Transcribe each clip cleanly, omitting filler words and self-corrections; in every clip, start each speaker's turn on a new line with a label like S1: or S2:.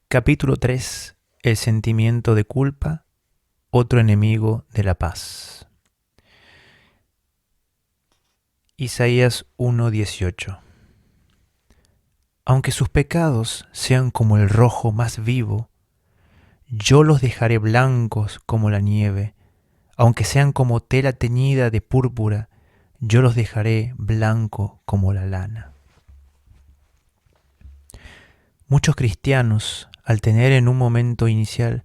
S1: Capítulo 3. El sentimiento de culpa, otro enemigo de la paz. Isaías 1:18. Aunque sus pecados sean como el rojo más vivo, yo los dejaré blancos como la nieve. Aunque sean como tela teñida de púrpura, yo los dejaré blanco como la lana. Muchos cristianos, al tener en un momento inicial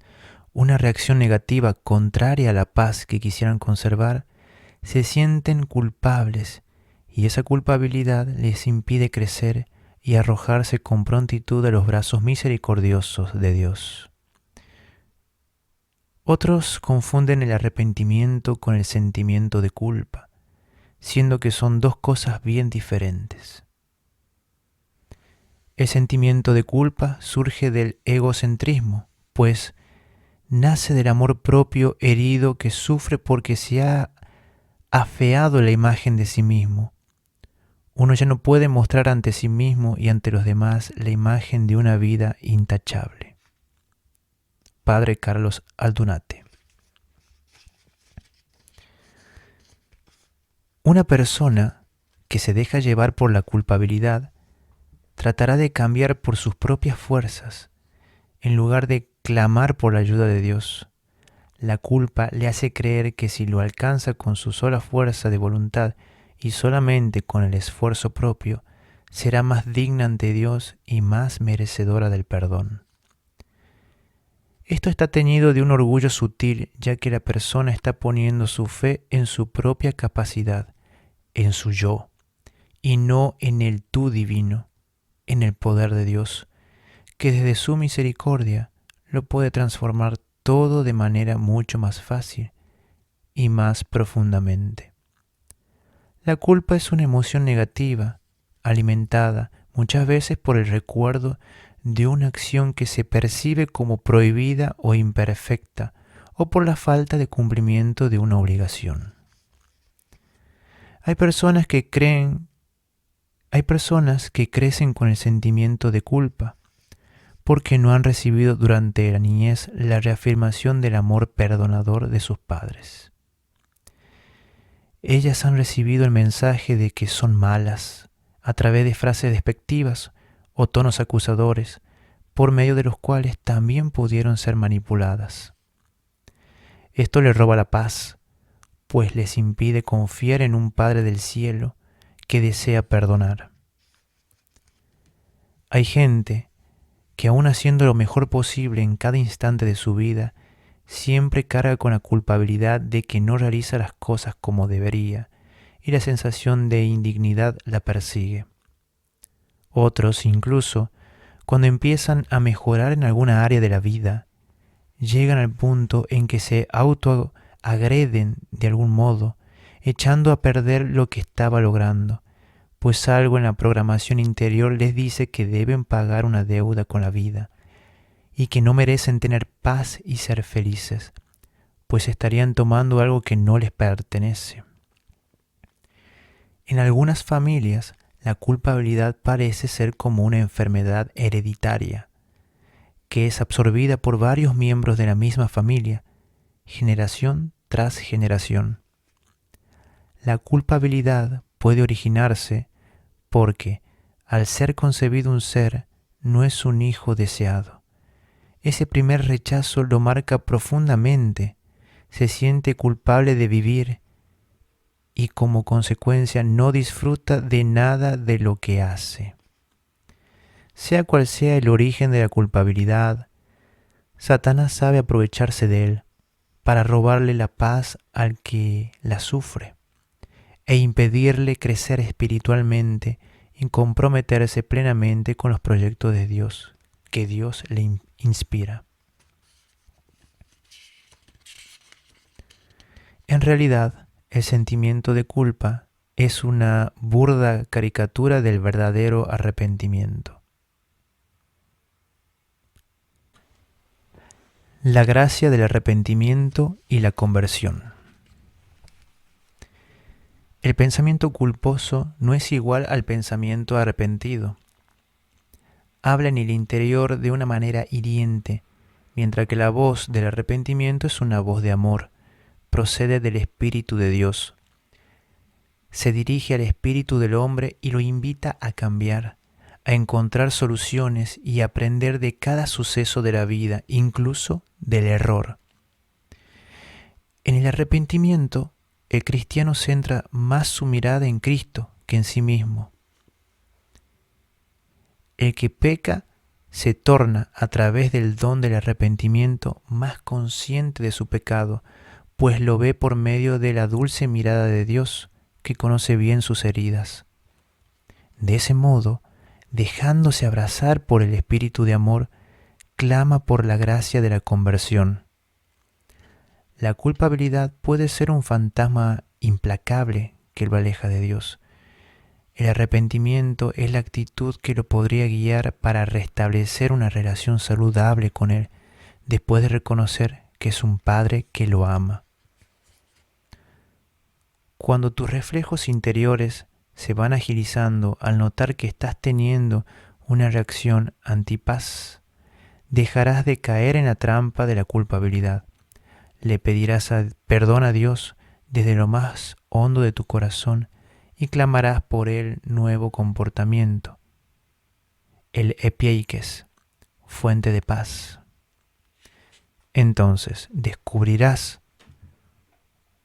S1: una reacción negativa contraria a la paz que quisieran conservar, se sienten culpables y esa culpabilidad les impide crecer y arrojarse con prontitud a los brazos misericordiosos de Dios. Otros confunden el arrepentimiento con el sentimiento de culpa, siendo que son dos cosas bien diferentes. El sentimiento de culpa surge del egocentrismo, pues nace del amor propio herido que sufre porque se ha afeado la imagen de sí mismo. Uno ya no puede mostrar ante sí mismo y ante los demás la imagen de una vida intachable. Padre Carlos Aldunate. Una persona que se deja llevar por la culpabilidad tratará de cambiar por sus propias fuerzas, en lugar de clamar por la ayuda de Dios. La culpa le hace creer que si lo alcanza con su sola fuerza de voluntad y solamente con el esfuerzo propio, será más digna ante Dios y más merecedora del perdón. Esto está teñido de un orgullo sutil, ya que la persona está poniendo su fe en su propia capacidad, en su yo, y no en el tú divino, en el poder de Dios, que desde su misericordia lo puede transformar todo de manera mucho más fácil y más profundamente. La culpa es una emoción negativa, alimentada muchas veces por el recuerdo de una acción que se percibe como prohibida o imperfecta, o por la falta de cumplimiento de una obligación. Hay personas que crecen con el sentimiento de culpa, porque no han recibido durante la niñez la reafirmación del amor perdonador de sus padres. Ellas han recibido el mensaje de que son malas a través de frases despectivas o tonos acusadores, por medio de los cuales también pudieron ser manipuladas. Esto les roba la paz, pues les impide confiar en un Padre del cielo que desea perdonar. Hay gente que aún haciendo lo mejor posible en cada instante de su vida, siempre carga con la culpabilidad de que no realiza las cosas como debería, y la sensación de indignidad la persigue. Otros, incluso, cuando empiezan a mejorar en alguna área de la vida, llegan al punto en que se autoagreden de algún modo, echando a perder lo que estaba logrando, pues algo en la programación interior les dice que deben pagar una deuda con la vida y que no merecen tener paz y ser felices, pues estarían tomando algo que no les pertenece. En algunas familias, la culpabilidad parece ser como una enfermedad hereditaria, que es absorbida por varios miembros de la misma familia, generación tras generación. La culpabilidad puede originarse porque, al ser concebido un ser, no es un hijo deseado. Ese primer rechazo lo marca profundamente, se siente culpable de vivir y como consecuencia no disfruta de nada de lo que hace. Sea cual sea el origen de la culpabilidad, Satanás sabe aprovecharse de él para robarle la paz al que la sufre e impedirle crecer espiritualmente y comprometerse plenamente con los proyectos de Dios, que Dios le inspira. En realidad, el sentimiento de culpa es una burda caricatura del verdadero arrepentimiento. La gracia del arrepentimiento y la conversión. El pensamiento culposo no es igual al pensamiento arrepentido. habla en el interior de una manera hiriente, mientras que la voz del arrepentimiento es una voz de amor, procede del Espíritu de Dios. Se dirige al espíritu del hombre y lo invita a cambiar, a encontrar soluciones y a aprender de cada suceso de la vida, incluso del error. En el arrepentimiento, el cristiano centra más su mirada en Cristo que en sí mismo. El que peca se torna, a través del don del arrepentimiento, más consciente de su pecado, pues lo ve por medio de la dulce mirada de Dios, que conoce bien sus heridas. De ese modo, dejándose abrazar por el espíritu de amor, clama por la gracia de la conversión. La culpabilidad puede ser un fantasma implacable que lo aleja de Dios. El arrepentimiento es la actitud que lo podría guiar para restablecer una relación saludable con Él, después de reconocer que es un Padre que lo ama. Cuando tus reflejos interiores se van agilizando al notar que estás teniendo una reacción antipaz, dejarás de caer en la trampa de la culpabilidad. Le pedirás perdón a Dios desde lo más hondo de tu corazón y clamarás por el nuevo comportamiento, el epieikes, fuente de paz. Entonces descubrirás,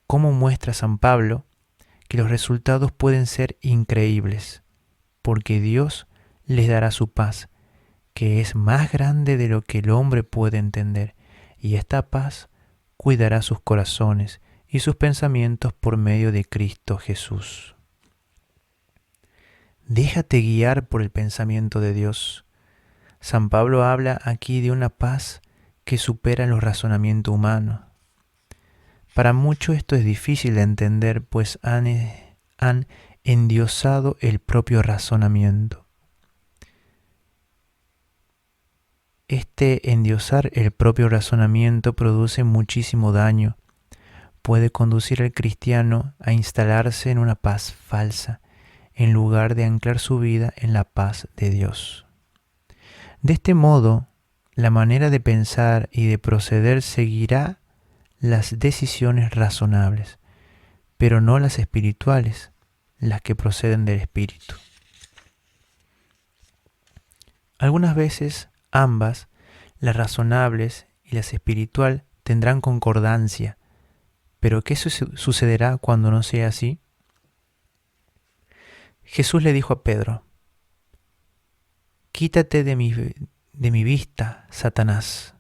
S1: como muestra San Pablo, que los resultados pueden ser increíbles, porque Dios les dará su paz, que es más grande de lo que el hombre puede entender, y esta paz cuidará sus corazones y sus pensamientos por medio de Cristo Jesús. Déjate guiar por el pensamiento de Dios. San Pablo habla aquí de una paz que supera los razonamientos humanos. Para muchos esto es difícil de entender, pues han endiosado el propio razonamiento. Este endiosar el propio razonamiento produce muchísimo daño. Puede conducir al cristiano a instalarse en una paz falsa, en lugar de anclar su vida en la paz de Dios. De este modo, la manera de pensar y de proceder seguirá las decisiones razonables, pero no las espirituales, las que proceden del Espíritu. Algunas veces ambas, las razonables y las espirituales, tendrán concordancia, pero ¿qué sucederá cuando no sea así? Jesús le dijo a Pedro: «Quítate de mi vista, Satanás.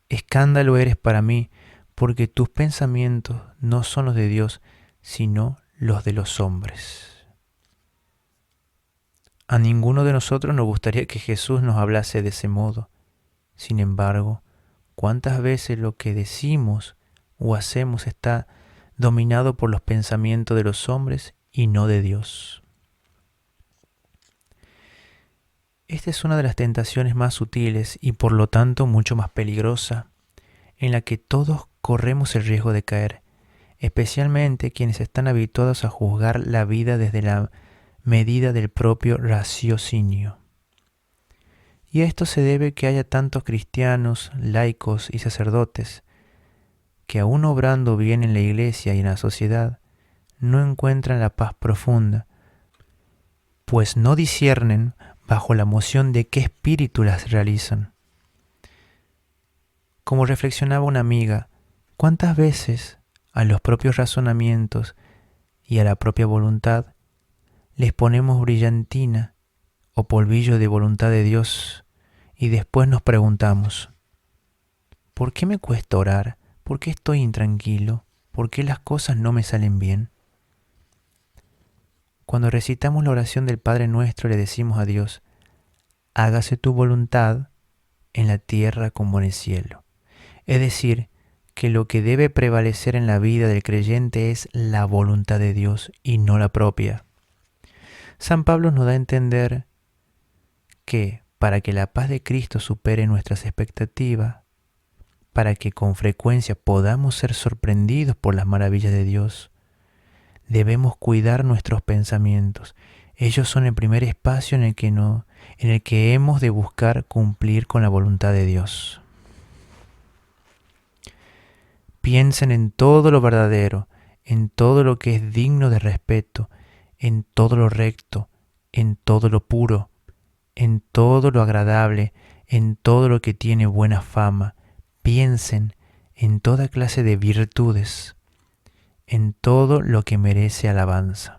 S1: Escándalo eres para mí, porque tus pensamientos no son los de Dios, sino los de los hombres». A ninguno de nosotros nos gustaría que Jesús nos hablase de ese modo. Sin embargo, ¿cuántas veces lo que decimos o hacemos está dominado por los pensamientos de los hombres y no de Dios? Esta es una de las tentaciones más sutiles y por lo tanto mucho más peligrosa, en la que todos corremos el riesgo de caer, especialmente quienes están habituados a juzgar la vida desde la medida del propio raciocinio. Y a esto se debe que haya tantos cristianos, laicos y sacerdotes que, aun obrando bien en la iglesia y en la sociedad, no encuentran la paz profunda, pues no disciernen bajo la moción de qué espíritu las realizan. Como reflexionaba una amiga, ¿cuántas veces a los propios razonamientos y a la propia voluntad les ponemos brillantina o polvillo de voluntad de Dios y después nos preguntamos: ¿por qué me cuesta orar? ¿Por qué estoy intranquilo? ¿Por qué las cosas no me salen bien? Cuando recitamos la oración del Padre Nuestro le decimos a Dios: hágase tu voluntad en la tierra como en el cielo. Es decir, que lo que debe prevalecer en la vida del creyente es la voluntad de Dios y no la propia. San Pablo nos da a entender que para que la paz de Cristo supere nuestras expectativas, para que con frecuencia podamos ser sorprendidos por las maravillas de Dios, debemos cuidar nuestros pensamientos, Ellos son el primer espacio en el que hemos de buscar cumplir con la voluntad de Dios. Piensen en todo lo verdadero, en todo lo que es digno de respeto, en todo lo recto, en todo lo puro, en todo lo agradable, en todo lo que tiene buena fama. Piensen en toda clase de virtudes, en todo lo que merece alabanza.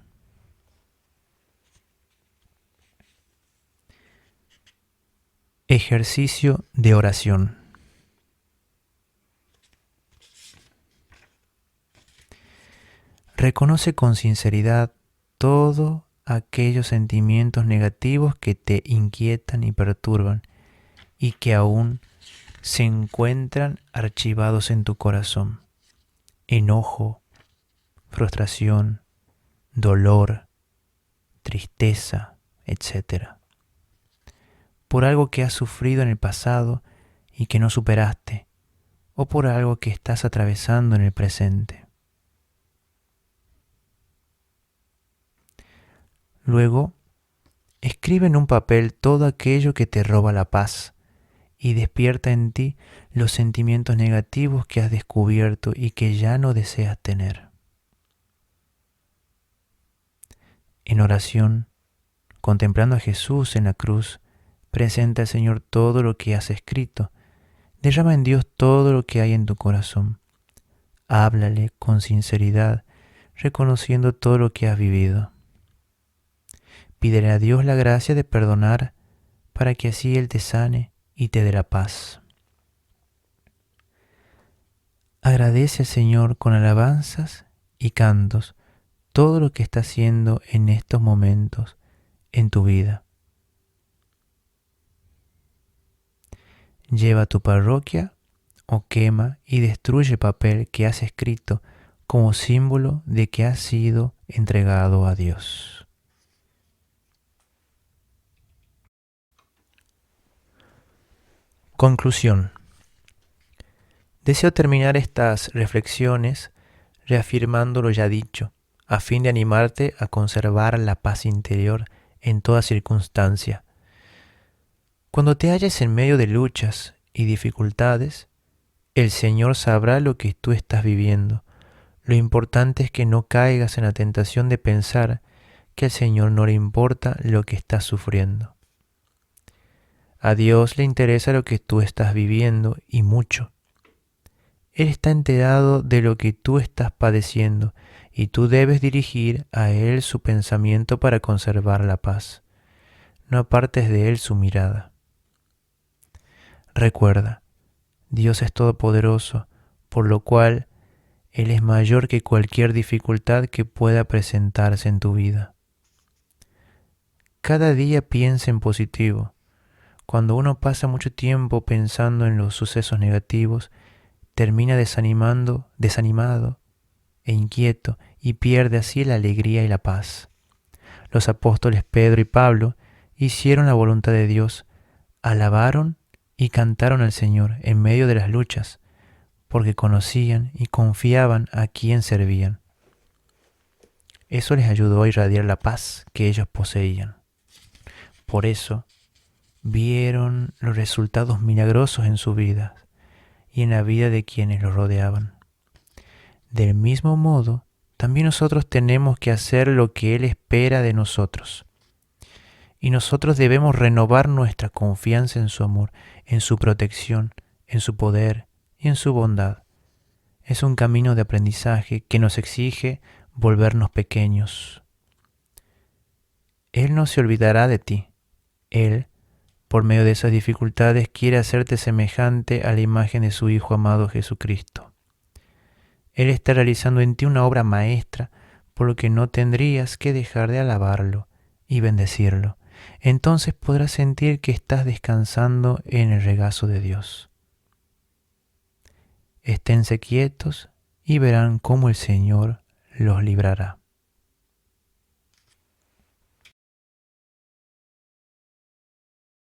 S1: Ejercicio de oración. Reconoce con sinceridad todos aquellos sentimientos negativos que te inquietan y perturban y que aún se encuentran archivados en tu corazón. Enojo, frustración, dolor, tristeza, etc. Por algo que has sufrido en el pasado y que no superaste, o por algo que estás atravesando en el presente. Luego, escribe en un papel todo aquello que te roba la paz y despierta en ti los sentimientos negativos que has descubierto y que ya no deseas tener. En oración, contemplando a Jesús en la cruz, presenta al Señor todo lo que has escrito. Derrama en Dios todo lo que hay en tu corazón. Háblale con sinceridad, reconociendo todo lo que has vivido. Pídele a Dios la gracia de perdonar para que así Él te sane y te dé la paz. Agradece al Señor con alabanzas y cantos todo lo que está haciendo en estos momentos en tu vida. Lleva a tu parroquia o quema y destruye el papel que has escrito como símbolo de que has sido entregado a Dios. Conclusión. Deseo terminar estas reflexiones reafirmando lo ya dicho, a fin de animarte a conservar la paz interior en toda circunstancia. Cuando te halles en medio de luchas y dificultades, el Señor sabrá lo que tú estás viviendo. Lo importante es que no caigas en la tentación de pensar que al Señor no le importa lo que estás sufriendo. A Dios le interesa lo que tú estás viviendo y mucho. Él está enterado de lo que tú estás padeciendo y tú debes dirigir a Él su pensamiento para conservar la paz. No apartes de Él su mirada. Recuerda, Dios es todopoderoso, por lo cual Él es mayor que cualquier dificultad que pueda presentarse en tu vida. Cada día piensa en positivo. Cuando uno pasa mucho tiempo pensando en los sucesos negativos, termina desanimado e inquieto y pierde así la alegría y la paz. Los apóstoles Pedro y Pablo hicieron la voluntad de Dios, alabaron y cantaron al Señor en medio de las luchas, porque conocían y confiaban a quien servían. Eso les ayudó a irradiar la paz que ellos poseían. Por eso, vieron los resultados milagrosos en su vida y en la vida de quienes los rodeaban. Del mismo modo, también nosotros tenemos que hacer lo que Él espera de nosotros. Y nosotros debemos renovar nuestra confianza en su amor, en su protección, en su poder y en su bondad. Es un camino de aprendizaje que nos exige volvernos pequeños. Él no se olvidará de ti. Él, por medio de esas dificultades, quiere hacerte semejante a la imagen de su Hijo amado Jesucristo. Él está realizando en ti una obra maestra, por lo que no tendrías que dejar de alabarlo y bendecirlo. Entonces podrás sentir que estás descansando en el regazo de Dios. Esténse quietos y verán cómo el Señor los librará.